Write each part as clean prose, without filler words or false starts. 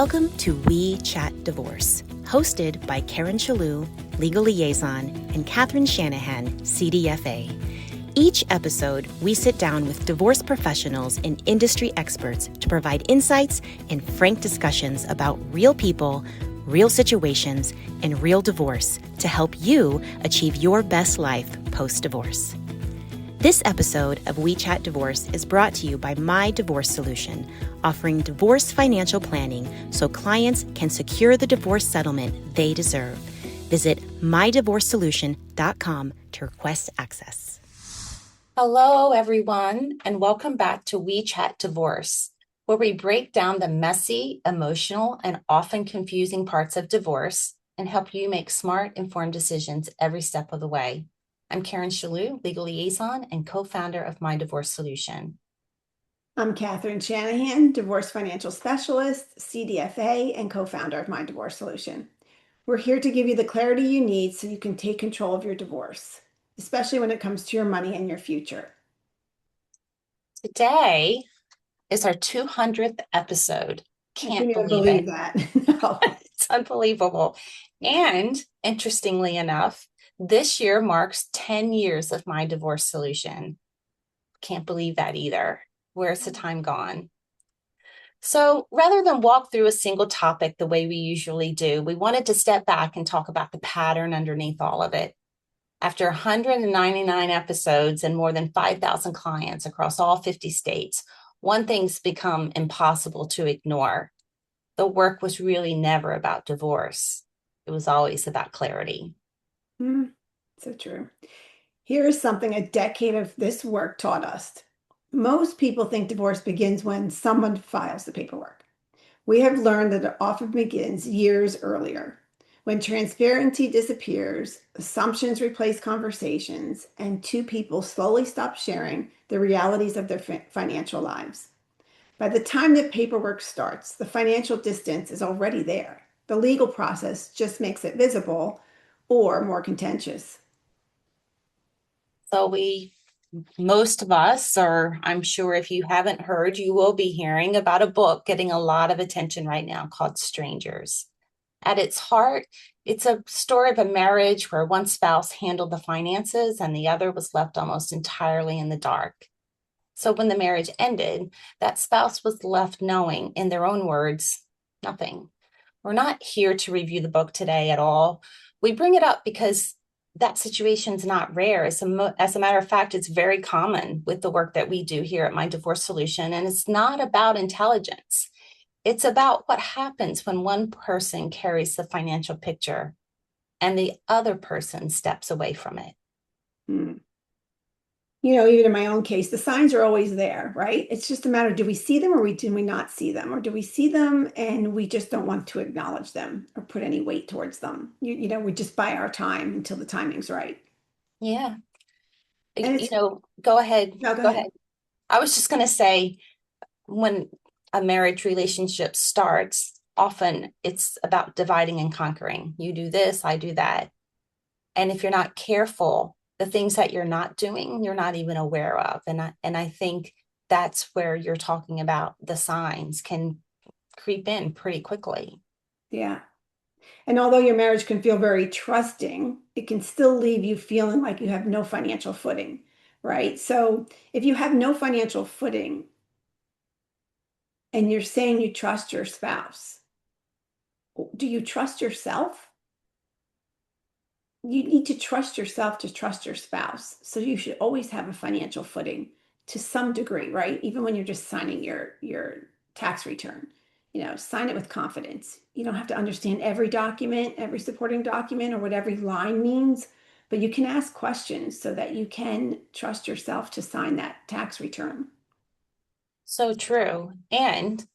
Welcome to We Chat Divorce, hosted by Karen Chellew, Legal Liaison, and Catherine Shanahan, CDFA. Each episode, we sit down with divorce professionals and industry experts to provide insights and frank discussions about real people, real situations, and real divorce to help you achieve your best life post-divorce. This episode of We Chat Divorce is brought to you by My Divorce Solution, offering divorce financial planning so clients can secure the divorce settlement they deserve. Visit mydivorcesolution.com to request access. Hello, everyone, and welcome back to We Chat Divorce, where we break down the messy, emotional, and often confusing parts of divorce and help you make smart, informed decisions every step of the way. I'm Karen Chellew, Legal Liaison and co-founder of My Divorce Solution. I'm Catherine Shanahan, Divorce Financial Specialist, CDFA, and co-founder of My Divorce Solution. We're here to give you the clarity you need so you can take control of your divorce, especially when it comes to your money and your future. Today is our 200th episode. Can't believe that. No. It's unbelievable. And interestingly enough, this year marks 10 years of My Divorce Solution. Can't believe that either. Where's the time gone? So rather than walk through a single topic the way we usually do, we wanted to step back and talk about the pattern underneath all of it. After 199 episodes and more than 5,000 clients across all 50 states, one thing's become impossible to ignore. The work was really never about divorce. It was always about clarity. So true. Here is something a decade of this work taught us. Most people think divorce begins when someone files the paperwork. We have learned that it often begins years earlier, when transparency disappears, assumptions replace conversations, and two people slowly stop sharing the realities of their financial lives. By the time the paperwork starts, the financial distance is already there. The legal process just makes it visible or more contentious. So most of us, or I'm sure if you haven't heard, you will be hearing about a book getting a lot of attention right now called Strangers. At its heart, it's a story of a marriage where one spouse handled the finances and the other was left almost entirely in the dark. So when the marriage ended, that spouse was left knowing, in their own words, nothing. We're not here to review the book today at all. We bring it up because that situation's not rare. As a matter of fact, it's very common with the work that we do here at My Divorce Solution. And it's not about intelligence. It's about what happens when one person carries the financial picture and the other person steps away from it. Even in my own case, the signs are always there, right? It's just a matter, do we see them or do we not see them? Or do we see them and we just don't want to acknowledge them or put any weight towards them? We just buy our time until the timing's right. Yeah. And go ahead. No, go ahead. I was just going to say, when a marriage relationship starts, often it's about dividing and conquering. You do this, I do that. And if you're not careful, the things that you're not doing, you're not even aware of. And I think that's where you're talking about the signs can creep in pretty quickly. Yeah. And although your marriage can feel very trusting, it can still leave you feeling like you have no financial footing, right? So if you have no financial footing and you're saying you trust your spouse, do you trust yourself? You need to trust yourself to trust your spouse. So you should always have a financial footing to some degree, right? Even when you're just signing your tax return, sign it with confidence. You don't have to understand every document, every supporting document, or what every line means, but you can ask questions so that you can trust yourself to sign that tax return. So true. And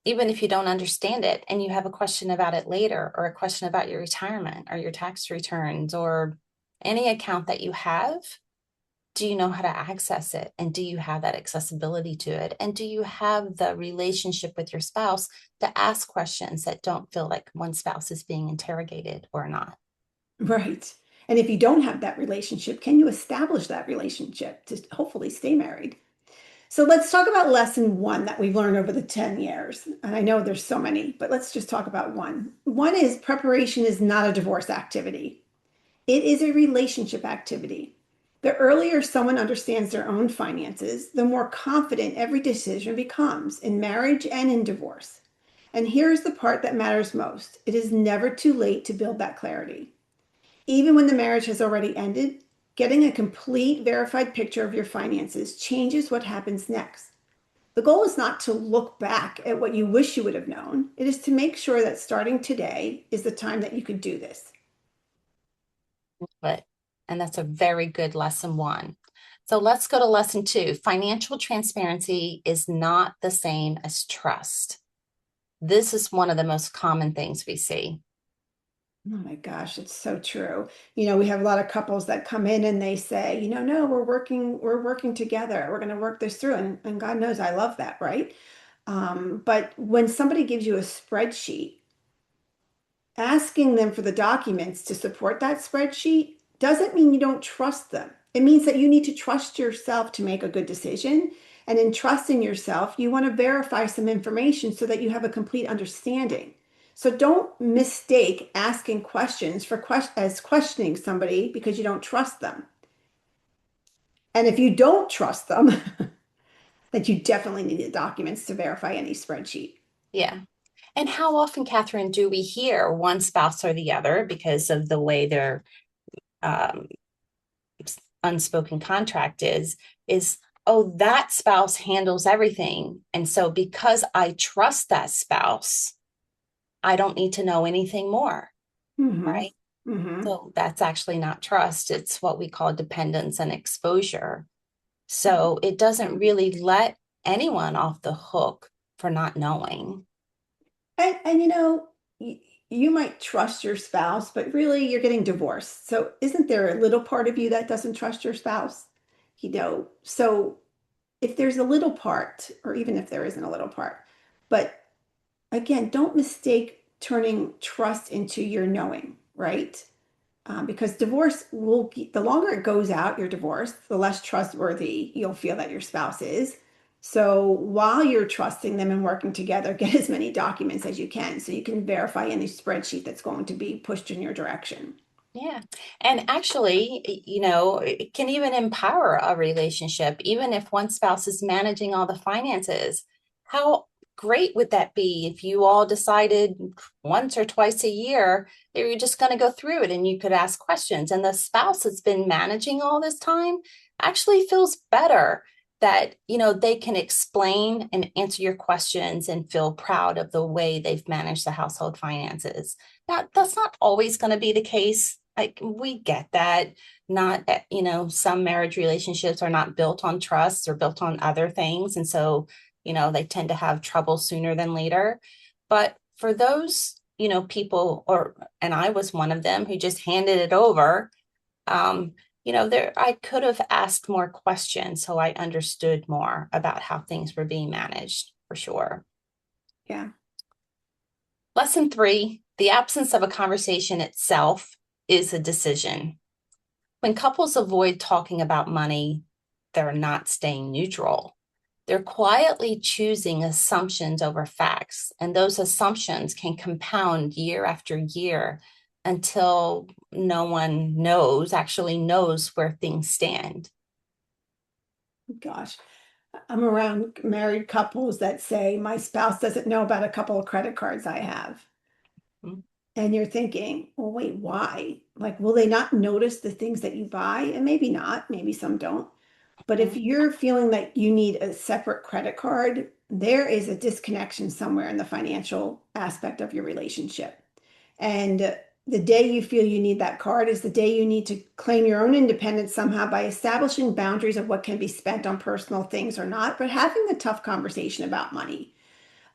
even if you don't understand it and you have a question about it later, or a question about your retirement or your tax returns or any account that you have, do you know how to access it? And do you have that accessibility to it? And do you have the relationship with your spouse to ask questions that don't feel like one spouse is being interrogated or not? Right. And if you don't have that relationship, can you establish that relationship to hopefully stay married? So let's talk about lesson one that we've learned over the 10 years. And I know there's so many, but let's just talk about one. One is preparation is not a divorce activity. It is a relationship activity. The earlier someone understands their own finances, the more confident every decision becomes in marriage and in divorce. And here's the part that matters most. It is never too late to build that clarity. Even when the marriage has already ended, getting a complete verified picture of your finances changes what happens next. The goal is not to look back at what you wish you would have known. It is to make sure that starting today is the time that you could do this. But, and that's a very good lesson one. So let's go to lesson two. Financial transparency is not the same as trust. This is one of the most common things we see. Oh my gosh, it's so true. We have a lot of couples that come in and they say, no, we're working together. We're going to work this through. And God knows I love that, right? But when somebody gives you a spreadsheet, asking them for the documents to support that spreadsheet doesn't mean you don't trust them. It means that you need to trust yourself to make a good decision. And in trusting yourself, you want to verify some information so that you have a complete understanding. So don't mistake asking questions as questioning somebody because you don't trust them. And if you don't trust them, then you definitely need the documents to verify any spreadsheet. Yeah. And how often, Catherine, do we hear one spouse or the other because of the way their um, unspoken contract is, oh, that spouse handles everything. And so because I trust that spouse, I don't need to know anything more, Mm-hmm. right? Mm-hmm. So that's actually not trust. It's what we call dependence and exposure. So it doesn't really let anyone off the hook for not knowing. And you might trust your spouse, but really you're getting divorced. So isn't there a little part of you that doesn't trust your spouse? So if there's a little part, or even if there isn't a little part, but again, don't mistake turning trust into your knowing, right? Because divorce the longer it goes out, your divorce, the less trustworthy you'll feel that your spouse is. So while you're trusting them and working together, get as many documents as you can so you can verify any spreadsheet that's going to be pushed in your direction. Yeah. And actually, it can even empower a relationship, even if one spouse is managing all the finances. How great would that be if you all decided once or twice a year that you're just going to go through it and you could ask questions, and the spouse that's been managing all this time actually feels better that, they can explain and answer your questions and feel proud of the way they've managed the household finances. Now, that's not always going to be the case. Like, we get that. Not, some marriage relationships are not built on trust or built on other things. And so, they tend to have trouble sooner than later. But for those, people, and I was one of them who just handed it over, I could have asked more questions so I understood more about how things were being managed, for sure. Yeah. Lesson three, the absence of a conversation itself is a decision. When couples avoid talking about money, they're not staying neutral. They're quietly choosing assumptions over facts, and those assumptions can compound year after year until no one actually knows where things stand. Gosh, I'm around married couples that say, my spouse doesn't know about a couple of credit cards I have. Mm-hmm. And you're thinking, well, wait, why? Like, will they not notice the things that you buy? And maybe not, maybe some don't. But if you're feeling that you need a separate credit card, there is a disconnection somewhere in the financial aspect of your relationship. And the day you feel you need that card is the day you need to claim your own independence somehow by establishing boundaries of what can be spent on personal things or not, but having the tough conversation about money.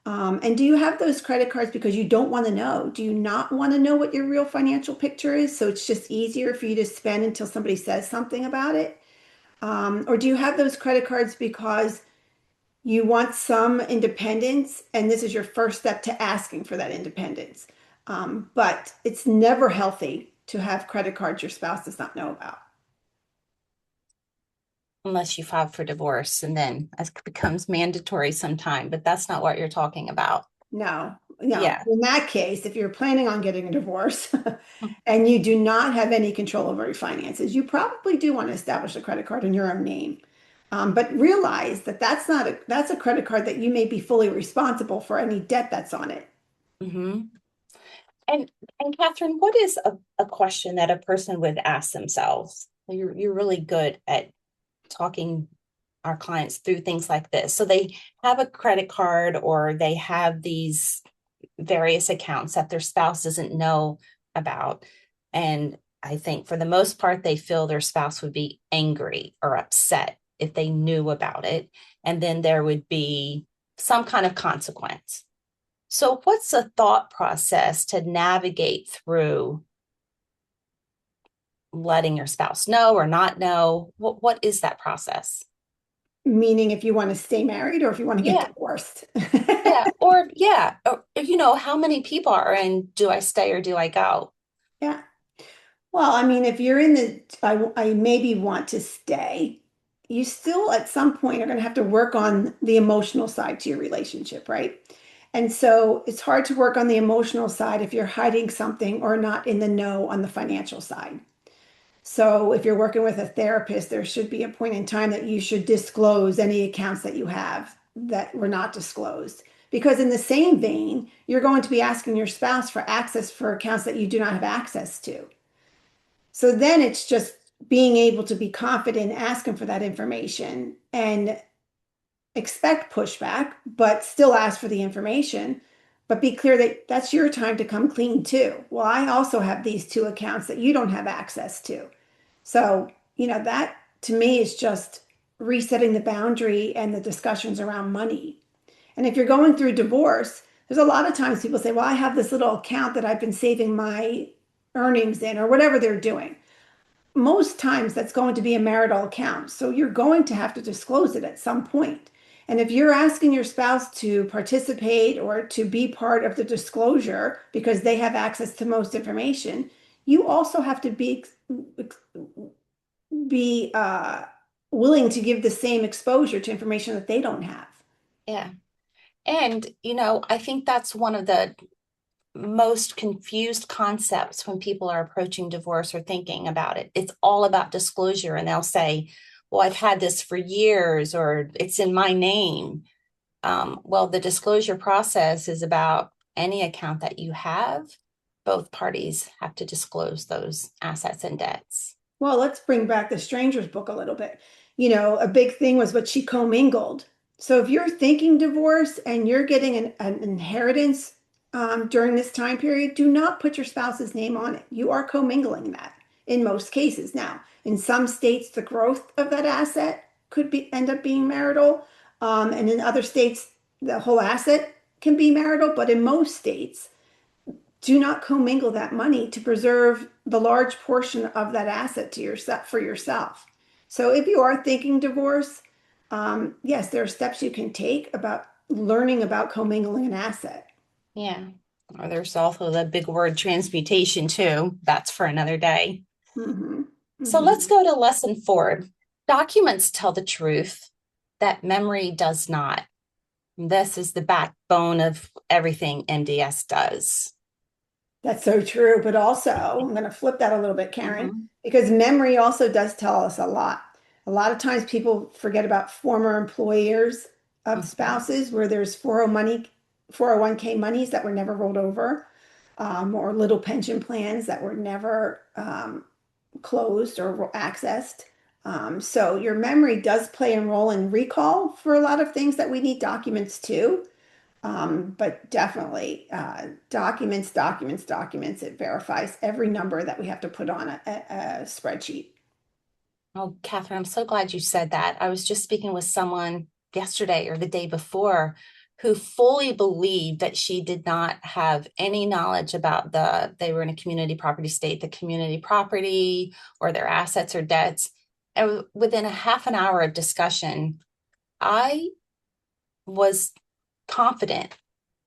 And do you have those credit cards because you don't want to know? Do you not want to know what your real financial picture is? So it's just easier for you to spend until somebody says something about it? Or do you have those credit cards because you want some independence and this is your first step to asking for that independence? But it's never healthy to have credit cards your spouse does not know about. unless you file for divorce, and then it becomes mandatory sometime, but that's not what you're talking about. No, no. Yeah. In that case, if you're planning on getting a divorce and you do not have any control over your finances, you probably do want to establish a credit card in your own name. But realize that that's a credit card that you may be fully responsible for any debt that's on it. Mm-hmm. And Catherine, what is a question that a person would ask themselves? You're really good at talking our clients through things like this. So they have a credit card or they have these various accounts that their spouse doesn't know about. And I think for the most part, they feel their spouse would be angry or upset if they knew about it. And then there would be some kind of consequence. So, what's a thought process to navigate through letting your spouse know or not know? What is that process? Meaning if you want to stay married or if you want to get Yeah, divorced. or how many people are in do I stay or do I go? Yeah. Well, I mean, if you're in I maybe want to stay, you still at some point are going to have to work on the emotional side to your relationship, right? And so it's hard to work on the emotional side if you're hiding something or not in the know on the financial side. So if you're working with a therapist, there should be a point in time that you should disclose any accounts that you have that were not disclosed. Because in the same vein, you're going to be asking your spouse for access for accounts that you do not have access to. So then it's just being able to be confident, asking for that information and expect pushback, but still ask for the information. But be clear that that's your time to come clean too. Well, I also have these two accounts that you don't have access to. So, that to me is just resetting the boundary and the discussions around money. And if you're going through divorce, there's a lot of times people say, well, I have this little account that I've been saving my earnings in, or whatever they're doing. Most times that's going to be a marital account. So you're going to have to disclose it at some point. And if you're asking your spouse to participate or to be part of the disclosure because they have access to most information, you also have to be willing to give the same exposure to information that they don't have. Yeah. And, I think that's one of the most confused concepts when people are approaching divorce or thinking about it. It's all about disclosure, and they'll say, well, I've had this for years, or it's in my name. Well, the disclosure process is about any account that you have. Both parties have to disclose those assets and debts. Well, let's bring back the Stranger's Book a little bit. A big thing was what she commingled. So if you're thinking divorce and you're getting an inheritance during this time period, do not put your spouse's name on it. You are commingling that in most cases. Now, in some states, the growth of that asset could end up being marital, and in other states, the whole asset can be marital. But in most states, do not commingle that money to preserve the large portion of that asset to yourself for yourself. So if you are thinking divorce, yes, there are steps you can take about learning about commingling an asset. Yeah. Or there's also the big word transmutation, too. That's for another day. Mm-hmm. So Mm-hmm. let's go to lesson 4. Documents tell the truth that memory does not. This is the backbone of everything MDS does. That's so true. But also, I'm going to flip that a little bit, Karen, Mhm, because memory also does tell us a lot. A lot of times people forget about former employers of mhm. spouses where there's 401k monies that were never rolled over, or little pension plans that were never closed or accessed. So your memory does play a role in recall for a lot of things that we need documents too. But definitely documents, documents, documents. It verifies every number that we have to put on a spreadsheet. Oh, Catherine, I'm so glad you said that. I was just speaking with someone yesterday or the day before who fully believed that she did not have any knowledge about they were in a community property state, the community property or their assets or debts. And within a half an hour of discussion, I was confident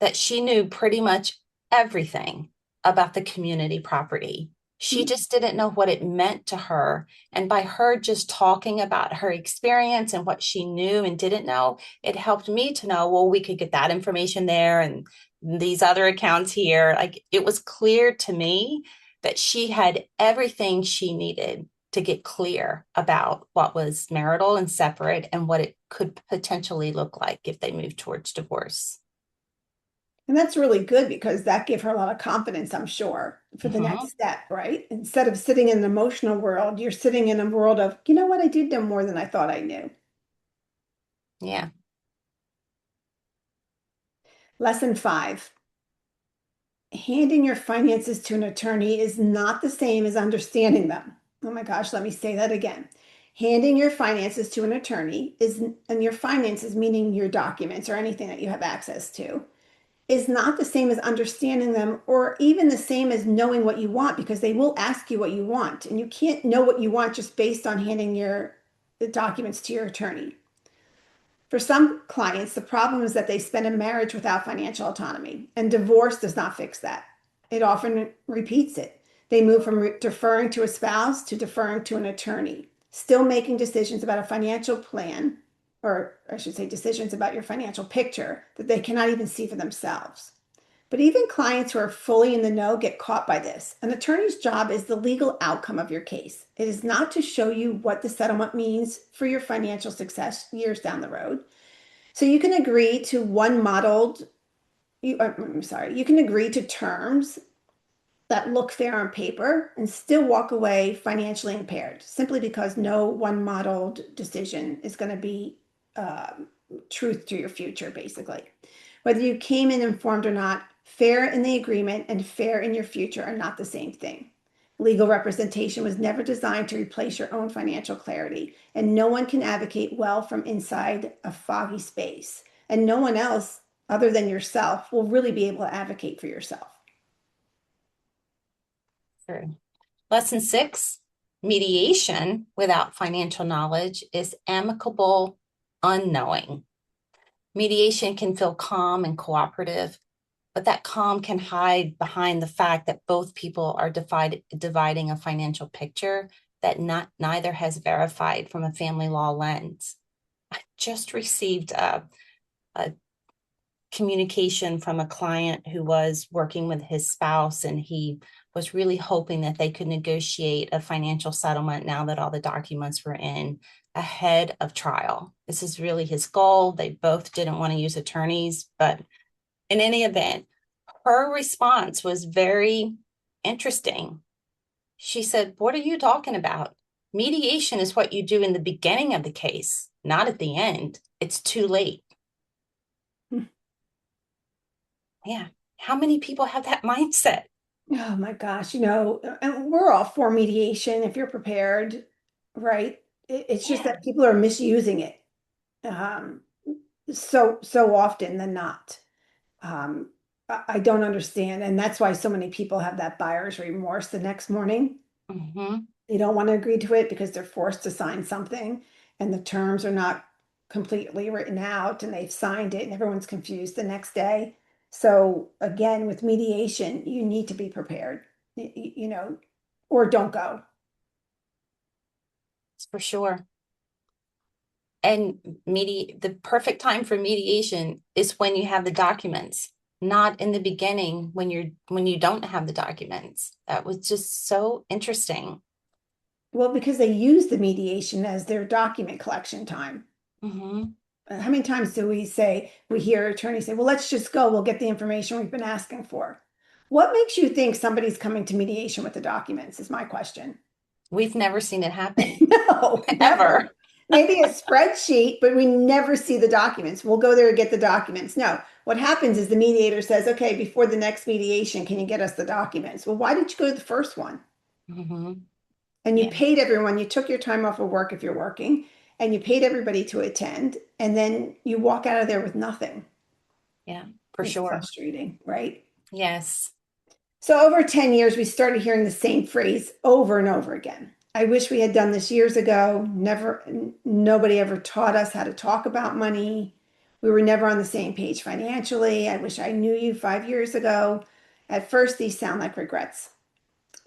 that she knew pretty much everything about the community property. She just didn't know what it meant to her. And by her just talking about her experience and what she knew and didn't know, it helped me to know, well, we could get that information there and these other accounts here. Like it was clear to me that she had everything she needed to get clear about what was marital and separate and what it could potentially look like if they moved towards divorce. And that's really good because that gave her a lot of confidence, I'm sure, for the Mm-hmm. next step, right? Instead of sitting in an emotional world, you're sitting in a world of, you know what, I do know more than I thought I knew. Yeah. Lesson 5, handing your finances to an attorney is not the same as understanding them. Oh my gosh, let me say that again. Handing your finances to an attorney and your finances, meaning your documents or anything that you have access to, is not the same as understanding them or even the same as knowing what you want because they will ask you what you want. And you can't know what you want just based on handing the documents to your attorney. For some clients, the problem is that they spend a marriage without financial autonomy, and divorce does not fix that. It often repeats it. They move from deferring to a spouse to deferring to an attorney, still making decisions about a financial plan, or I should say, decisions about your financial picture that they cannot even see for themselves. But even clients who are fully in the know get caught by this. An attorney's job is the legal outcome of your case. It is not to show you what the settlement means for your financial success years down the road. So you can agree to you can agree to terms that look fair on paper and still walk away financially impaired simply because no one modeled decision is going to be truth to your future, basically. Whether you came in informed or not, fair in the agreement and fair in your future are not the same thing. Legal representation was never designed to replace your own financial clarity, and no one can advocate well from inside a foggy space. And no one else, other than yourself, will really be able to advocate for yourself. True. Lesson 6, mediation without financial knowledge is amicable unknowing. Mediation can feel calm and cooperative, but that calm can hide behind the fact that both people are dividing a financial picture that neither has verified from a family law lens. I just received a communication from a client who was working with his spouse, and he was really hoping that they could negotiate a financial settlement now that all the documents were in ahead of trial. This is really his goal. They both didn't want to use attorneys, but in any event, her response was very interesting. She said, "What are you talking about? Mediation is what you do in the beginning of the case, not at the end. It's too late." Yeah. How many people have that mindset? Oh my gosh, and we're all for mediation if you're prepared, right? It's just Yeah. that people are misusing it um, so often than not. I don't understand, and that's why so many people have that buyer's remorse the next morning. Mm-hmm. They don't want to agree to it because they're forced to sign something, and the terms are not completely written out, and they've signed it, and everyone's confused the next day. So again, with mediation, you need to be prepared, or don't go. For sure. And the perfect time for mediation is when you have the documents, not in the beginning when you don't have the documents. That was just so interesting. Well, because they use the mediation as their document collection time. Mm-hmm. How many times do we hear attorneys say, well, let's just go, we'll get the information we've been asking for. What makes you think somebody's coming to mediation with the documents is my question. We've never seen it happen No, ever. never. Maybe a spreadsheet, but we never see the documents. We'll go there and get the documents. No, what happens is the mediator says, okay, before the next mediation, can you get us the documents? Well, why did you go to the first one? Mm-hmm. And you Yeah. paid everyone, you took your time off of work if you're working, and you paid everybody to attend, and then you walk out of there with nothing. Yeah, for It's sure. frustrating, right? Yes. So over 10 years, we started hearing the same phrase over and over again. I wish we had done this years ago. Nobody ever taught us how to talk about money. We were never on the same page financially. I wish I knew you 5 years ago. At first, these sound like regrets.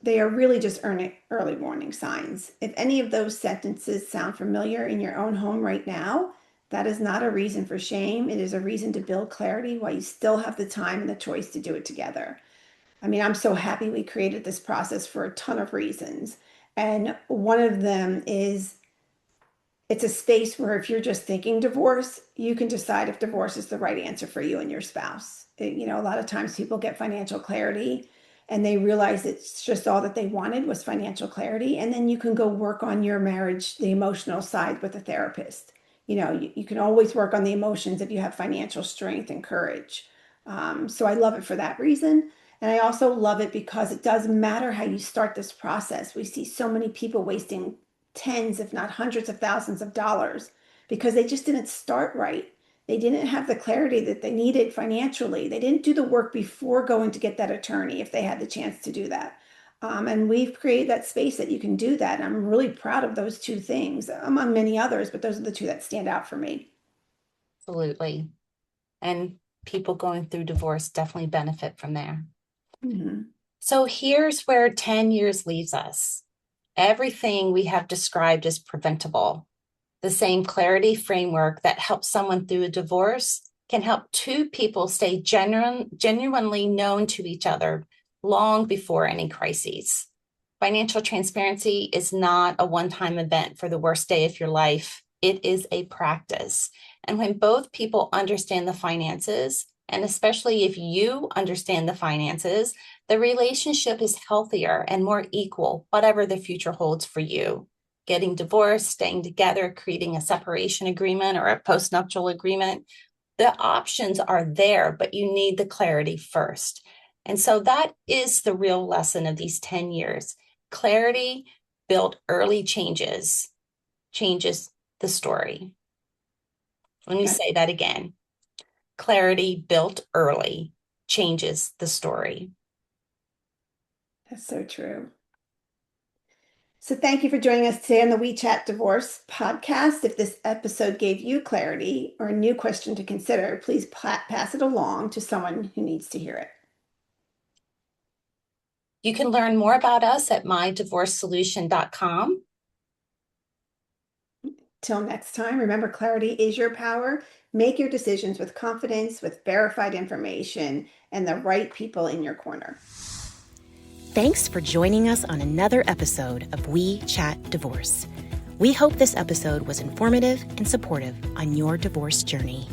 They are really just early warning signs. If any of those sentences sound familiar in your own home right now, that is not a reason for shame. It is a reason to build clarity while you still have the time and the choice to do it together. I mean, I'm so happy we created this process for a ton of reasons. And one of them is it's a space where if you're just thinking divorce, you can decide if divorce is the right answer for you and your spouse. A lot of times people get financial clarity and they realize it's just all that they wanted was financial clarity. And then you can go work on your marriage, the emotional side with a therapist. You can always work on the emotions if you have financial strength and courage. So I love it for that reason. And I also love it because it doesn't matter how you start this process. We see so many people wasting tens, if not hundreds of thousands of dollars because they just didn't start right. They didn't have the clarity that they needed financially. They didn't do the work before going to get that attorney if they had the chance to do that. And we've created that space that you can do that. And I'm really proud of those two things, among many others, but those are the two that stand out for me. Absolutely. And people going through divorce definitely benefit from there. Mm-hmm. So here's where 10 years leaves us. Everything we have described is preventable. The same clarity framework that helps someone through a divorce can help two people stay genuinely known to each other long before any crises. Financial transparency is not a one-time event for the worst day of your life. It is a practice. And when both people understand the finances, and especially if you understand the finances, the relationship is healthier and more equal, whatever the future holds for you. Getting divorced, staying together, creating a separation agreement or a postnuptial agreement, the options are there, but you need the clarity first. And so that is the real lesson of these 10 years. Clarity built early changes the story. Let me say that again. Clarity built early changes the story. That's so true. So thank you for joining us today on the We Chat Divorce podcast. If this episode gave you clarity or a new question to consider, please pass it along to someone who needs to hear it. You can learn more about us at mydivorcesolution.com. Till next time, remember clarity is your power. Make your decisions with confidence, with verified information, and the right people in your corner. Thanks for joining us on another episode of We Chat Divorce. We hope this episode was informative and supportive on your divorce journey.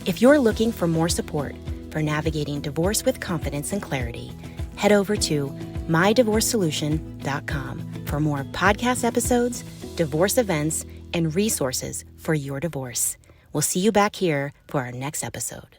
If you're looking for more support for navigating divorce with confidence and clarity, head over to mydivorcesolution.com for more podcast episodes, divorce events, and resources for your divorce. We'll see you back here for our next episode.